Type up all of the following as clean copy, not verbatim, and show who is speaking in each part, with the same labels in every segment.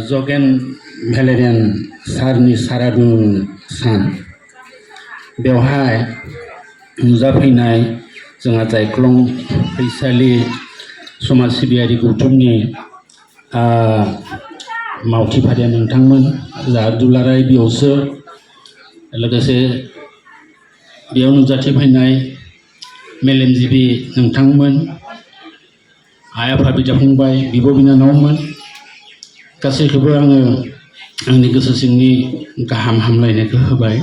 Speaker 1: जगेन भेलेरियान सारनि सारादु सान बेवहाय नुजाफैनाय जोंहा जायख्लं फैसालि समाज सिबियारि गौथुमनि मावथि फारिया नोंथांमोन जा दुलाराय बेयावसो लोगोसे बेयाव नुजाथिफैनाय मेलेमजिबि नोंथांमोन आइ आफा बिदा फंबाय बिब' बिनानावमोन गासैखौबो आङो आंनि गोसो सिंनि गाहाम हामलायनायखौ होबाय।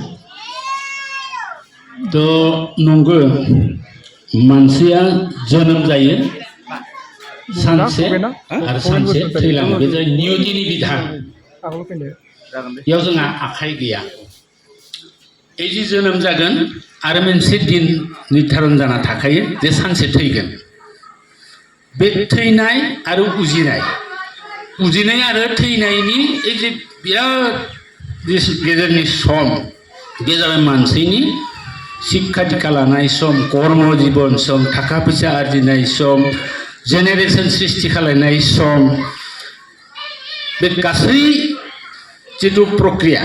Speaker 1: थ' नंगौ मानसिया जोनोम जायो सानसे आरो सानसे थैलाङो बे जाय नियतिनि बिधान बेयाव जोंहा आखाइ गैया। এই যে जोनोम जागोन आरो मोनसे दिन निर्धारन जाना थाखायो जे सानसे थैगोन। बे थैनाय आरो उजिनाय आरो थैनायनि এই যে बिराद गेजेरनि सम बे जाबाय मानसिनि शिक्षा दीक्षा लानाय सम कर्म जीवन सम थाखा फैसा आरजिनाय सम जेनेरेशन सृष्टि खालामनाय सम बे गासै जितु प्रक्रिया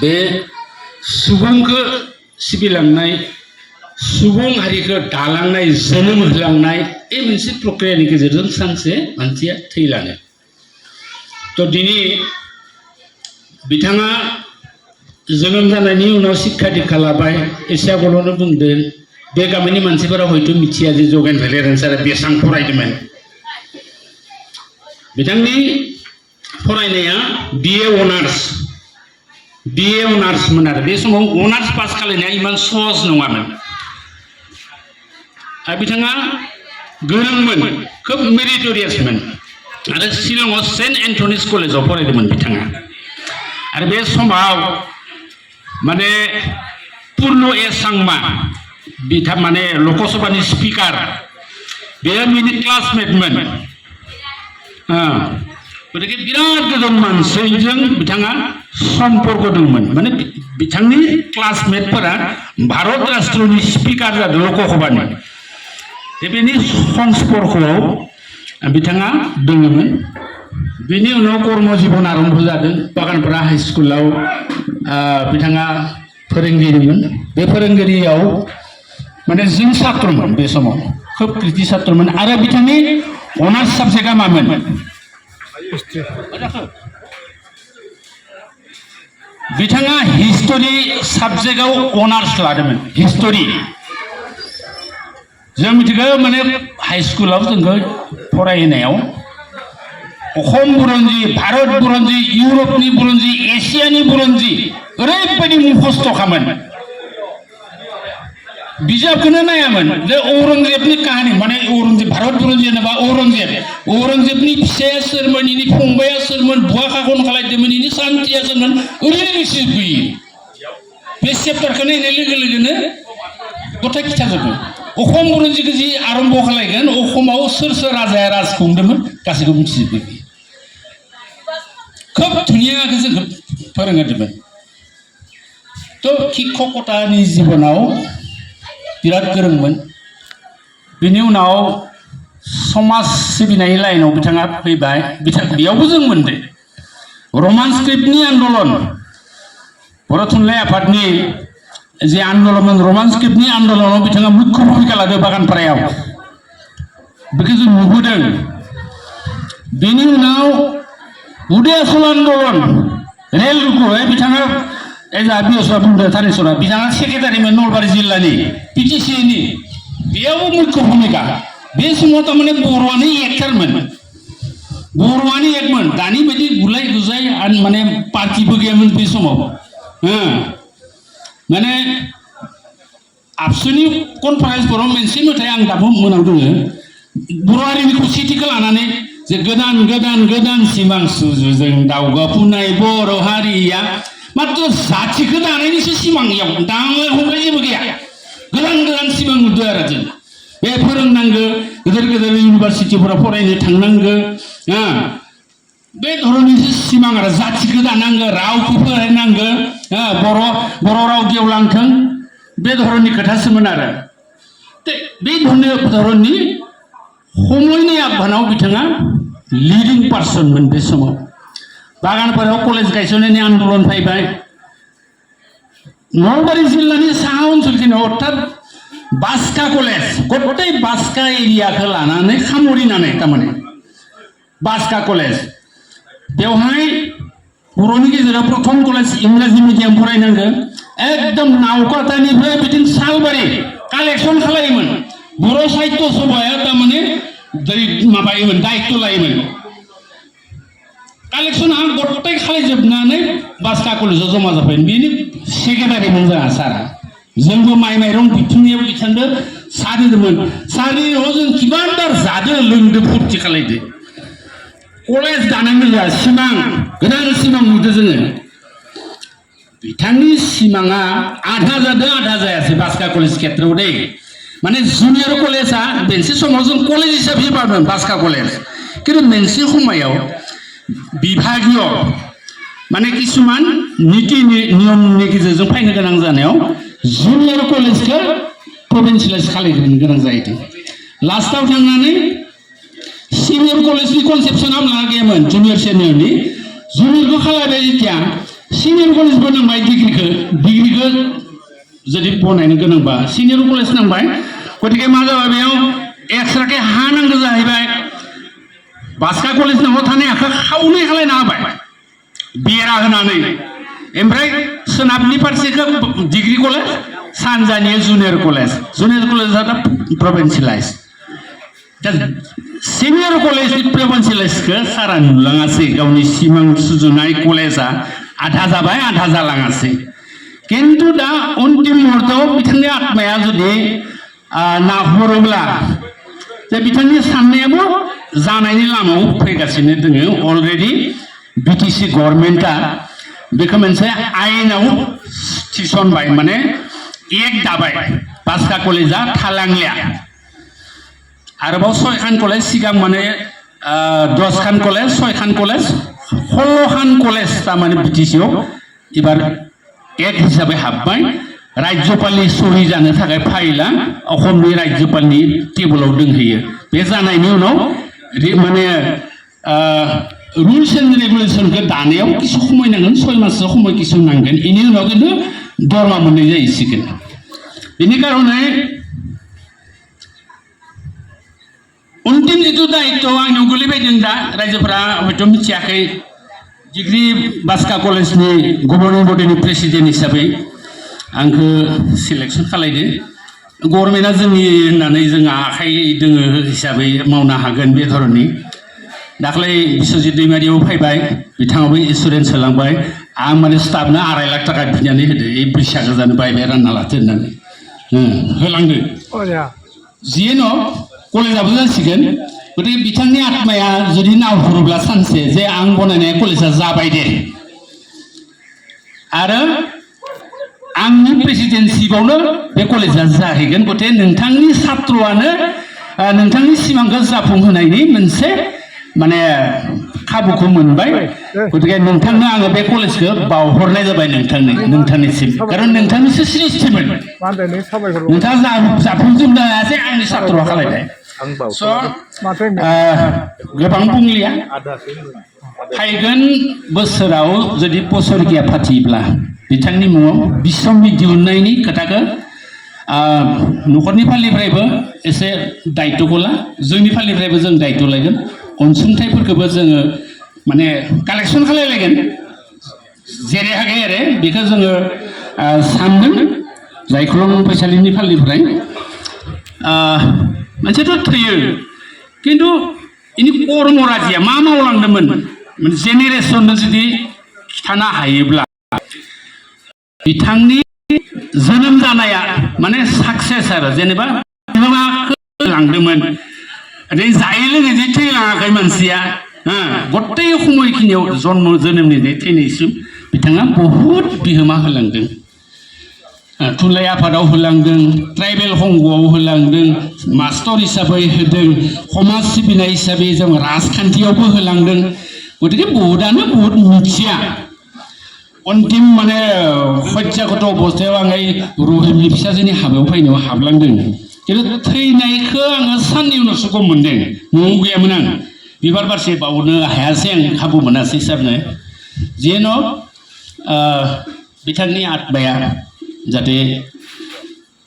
Speaker 1: बे सुबुंखौ सिबिलांनाय सुबुं हारिखौ दालांनाय जोनोम होलांनाय बे मोनसे प्रक्रियानि गेजेरजों सानसे मानसिया थैलाङो। थ' दिनै बिथाङा जोनोम जानायनि उनाव शिक्षा दीक्षा लाबाय एसे आगोलावनो बुंदों बे गामिनि मानसिफोरा हयथ' मिथिया जे जगेन भेलेरियान सारा बेसेबां फरायदोंमोन। बिथांनि फरायनाया BA अनार्समोन आरो बे समाव अनार्स पास खालामनाया इमान सहज नङामोन। आरो बिथाङा गोरोंमोन खोब मेरिटरियासमोन आरो शिलंआव सेन्ट एन्थनिस कलेजाव फरायदोंमोन बिथाङा। आरो बे समाव माने पुर्न सांमा बिथां माने लकसभानि स्पिकार बेयो बिनि क्लासमेटमोन। गतिके बिराद गोजोन मानसिजों बिथाङा सम्पर्क दंमोन माने बिथांनि क्लासमेटफोरा भारत राष्ट्रनि स्पिकार जादों लकसभानि बेनि संस्पर्शआव बिथाङा दङमोन। बिनि उनाव कर्म जीवन आरम्भ जादों बागानपारा हाई स्कुलाव बिथाङा फोरोंगिरिमोन। बे फोरोंगिरियाव माने जों छात्रमोन बे समाव खोब कृति छात्रमोन आरो बिथांनि अनार्स साबजेक्टआ मामोन बिथाङा हिस्टरि साबजेक्टआव अनार्स लादोंमोन। हिस्टरि जों मिथिगौ माने हाई स्कुलाव जोंखौ फरायहोनायाव अखम बुरन्जि भारत बुरन्जि इउरपनि बुरन्जि एसियानि बुरन्जि ओरैबायदि मुखस्थ'खामोन बिजाबखौनो नायामोन जे औरंगजेबनि काहानि माने औरंगजेब भारत बुरन्जि होनोबा औरंगजेबनि फिसाया सोरमोन इनि फंबाया सोरमोन बुवा खाखन खालायदोंमोन इनि सान्थिया सोरमोन ओरैनो गोसो गैयै बे चेप्टारखौ नायनाय लोगो लोगोनो गथाय खिथाजोबो। अखम बुरन्जिखौ जि आरम्भ खालायगोन अखमाव सोर सोर राजाया राज खुंदोंमोन गासैखौबो मिथिजोबो। खोब धुनियाखौ जोंखौ फोरोंहोदोंमोन। थ' शिक्षकतानि जिबनाव बिराद गोरोंमोन। बिनि उनाव समाज सिबिनायनि लाइनाव बिथाङा फैबाय। बेयावबो जों मोनदों रमान स्क्रिप्टनि आन्दलन बर' थुनलाइ आफादनि जे आन्दलनमोन रमान स्क्रिप्टनि आन्दलनाव बिथाङा मुख्य भूमिका लादों बागानपारायाव बेखौ जों नुबोदों। बेनि उनाव उदयाचल आन्दलन रेल रुखु बिथाङा एजा बियसरा बुंदों थानेसरा बिथाङा सेक्रेटारिमोन नलबारि जिल्लानि PTCनि बेयावबो मुख्य भूमिका। बे समाव थारमाने बर'आनो एकमोन दानि बायदि गुलाय गुजाय माने पार्टिबो गैयामोन बे समाव। माने आबसुनि कनफारेन्सफोराव मोनसे मेथाइ आं दाबो मोनाव दङ बर' हारिनि खौसेथिखौ लानानै जे गोदान गोदान गोदान सिमां सुजुजों दावगाफुनाय बर' हारिया मात्र जाथिखौ दानायनिसो सिमांयाव दांनाय हमनाय जेबो गैया गोदान गोदान सिमां नुदों आरो जों बे फोरोंनांगौ गेदेर गेदेर इउनिभारसिटिफोराव फरायनो थांनांगौ बे धरननिसो सिमां आरो जाथिखौ दानांगौ रावखौ फोरोंनांगौ बर' राव गेवलांथों बे धरननि खोथासोमोन आरो बे धरननि समयनि आह्वानाव बिथाङा लिडिं पार्सनमोन बे समाव बागानफोराव कलेज गायसननायनि आन्दोलन फैबाय नलबारि जिल्लानि साहा ओनसोलखिनियाव अर्थात बास्का कलेज गथाय बास्का एरियाखौ लानानै खामरिनानै थारमाने बास्का कलेज बेवहाय बर'नि गेजेराव प्रथम कलेज इंराजि मिडियाम फरायनांगोन एकदम नावकाटानिफ्राय बिथिं सालबारि कालेक्सन खालायोमोन बर' साहित्य सभाया तारमाने माबायोमोन दायित्व लायोमोन कालेक्सन गथाय खालायजोबनानै बास्का कलेजाव जमा जाफैयोमोन बेनि सेक्रेटारिमोन जोंहा सारा जोंबो माइ माइरं बिथुंनायाव बिथांनो साहा होदोंमोन साहायाव जों किमानबार जादो लोंदो फुरथि खालायदो कलेज दानांगौ जोंहा सिमां गोदान सिमां नुदो जोङो बिथांनि सिमाङा आधा जादों आधा जायासै बास्का कलेज खेत्रआव दै माने जुनियर कलेजा मोनसे समाव जों कलेज हिसाबै बारमोन बास्का कलेज खिन्थु मोनसे समायाव विभागीय माने किसुमान नीति नियमनि गेजेरजों फैनो गोनां जानायाव जुनियर कलेजखौ प्रभिन्सियेलाइज खालामनो गोनां जाहैदों लास्टआव थांनानै सिनियर कलेजनि कनसेप्सना लाना गैयामोन जुनियर सेनियरनि जुनियरखौ खालामबाय जेथिया सिनियर कलेज बनांबाय डिग्रिखौ जुदि बनायनो गोनांबा सिनियर कलेज नांबाय गतिके मा जाबाय बेयाव एक्सट्राके हा नांगौ जाहैबाय बास्का कलेजनाव थानाय हाखौ खावनै खालायना होबाय बेरा होनानै ओमफ्राय सोनाबनि फारसेखौ डिग्री कलेज सानजानि जुनियर कलेजआ दा प्रभिन्सियेलाइज दा सिनियर कलेजनि प्रभिन्सियेलाइजखौ सारा नुलाङासै गावनि सिमां सुजुनाय कलेजआ आधा जाबाय आधा जालाङासै किन्तु दा अन्तिम मुहूर्तआव बिथांनि आत्माया जुदि नाहरोब्ला जे बिथांनि साननायाबो जानायनि लामायाव फैगासिनो दोङो अलरेडि बिटिसि गभर्नमेन्टआ बेखौ मोनसे आयेनाव थिसनबाय माने एक दाबाय बास्का कलेजआ थालांलिया आरोबाव 6खान कलेज सिगां माने 10खान कलेज 6खान कलेज 16खान कलेज तारमाने बिटिसिआव एबार एक हिसाबै हाबबाय राज्यपालनि सहि जानो थाखाय फाइला असमनि राज्यपालनि टेबोलाव दोनहैयो बे जानायनि उनाव माने रुल्स एन्ड रेगुलेशनखौ दानायाव किसु समय नांगोन 6 माससो समय किसु नांगोन बेनि उनाव खिन्थु दरमा मोननाय जाहैसिगोन बेनि कारणे अन्तिम जिथु दायित्व आंनियाव गोलैबायदों दा रायजोफोरा हयथ' मिथियाखै डिग्री बास्का कलेजनि गभर्निं बडिनि प्रेसिडेन्ट हिसाबै आंखौ सिलेक्सन खालायदो गभर्नमेन्टआ जोंनि होननानै जोंहा आखाइ दोङो हिसाबै मावनो हागोन बे धरननि दाख्लै बिश्वजित दैमारियाव फैबाय बिथाङाबो एसुरेन्स होलांबाय आं माने स्टाफनो 2.5 लाख थाखा बिनानै होदो बे बैसागो जानो बायबाय रानना लाथो होननानै होलांदो जियेन कलेजाबो जासिगोन गतिके बिथांनि आत्माया जुदि नाहरोब्ला सानसे जे आं बनायनाय कलेजा जाबाय दे आरो आंनि प्रेसिडेन्सिबावनो बे कलेजा जाहैगोन गतिके नोंथांनि छात्रआनो नोंथांनि सिमांखौ जाफुंहोनायनि मोनसे माने खाबुखौ मोनबाय गतिके नोंथांनो आङो बे कलेजखौ बावहरनाय जाबाय नोंथांनिसिम खारन नोंथांनिसो सृष्टिमोन नोंथाङा जाफुंजोबनो हायासै आंनि छात्रआ खालायबाय स' गोबां बुंलिया फैगोन बोसोराव जुदि पसरगिया फाथियोब्ला बिथांनि मुङाव बिसम्बि दिहुननायनि खोथाखौ न'खरनि फालनिफ्रायबो एसे दायित्वखौ ला जोंनि फालनिफ्रायबो जों दायित्व लागोन अनसुंथाइफोरखौबो जोङो माने कालेक्सन खालायलायगोन जेरै हागै आरो बेखौ जोङो सानदों जायख्लं फैसालिनि फालनिफ्राय मोनसेथ' थैयो खिन्थु इनि कर्मराजिया मा मावलांदोंमोन जेनेरेसननो जुदि खिथानो हायोब्ला बिथांनि जोनोम जानाया माने साक्सेस आरो जेनेबा लांदोंमोन जायै लोङै जे थैलाङाखै मानसिया गथाय समयखिनियाव जन्म जोनोमनिफ्राय थैनायसिम बिथाङा बहुद बिहोमा होलांदों थुनलाइ आफादाव होलांदों ट्राइबेल हंग'आव होलांदों मास्टर हिसाबै होदों समाज सिबिनाय हिसाबै जों राजखान्थियावबो होलांदों गतिके बहुतआनो बहुद मिथिया अन्तिम माने हत्यागत अबस्थायाव आं रहिमनि फिसाजोनि हाबायाव फैनायाव हाबलांदों खिन्थु थैनायखौ आङो साननि उनावसो गम मोनदों न'आव गैयामोन आं बिबार बारसे बावनो हायासै आं खाबु मोनासै सारनो जेन' बिथांनि आत्माया जाहाथे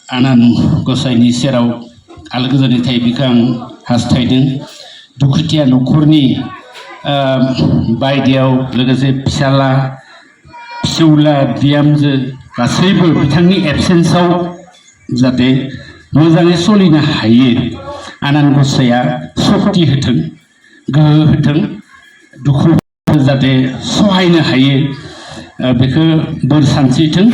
Speaker 1: आनान गसाइनि सेराव आलो गोजोनै थायो बेखौ आं हास्थायदों दुखुथिया न'खरनि बायदियाव लोगोसे फिसाला फिसौला बिहामजो गासैबो बिथांनि एबसेन्सआव जाहाथे मोजाङै सोलिनो हायो आनान गसाइया सक्ति होथों गोहो होथों दुखु जाहाथे सहायनो हायो बेखौ बोर सानस्रिथों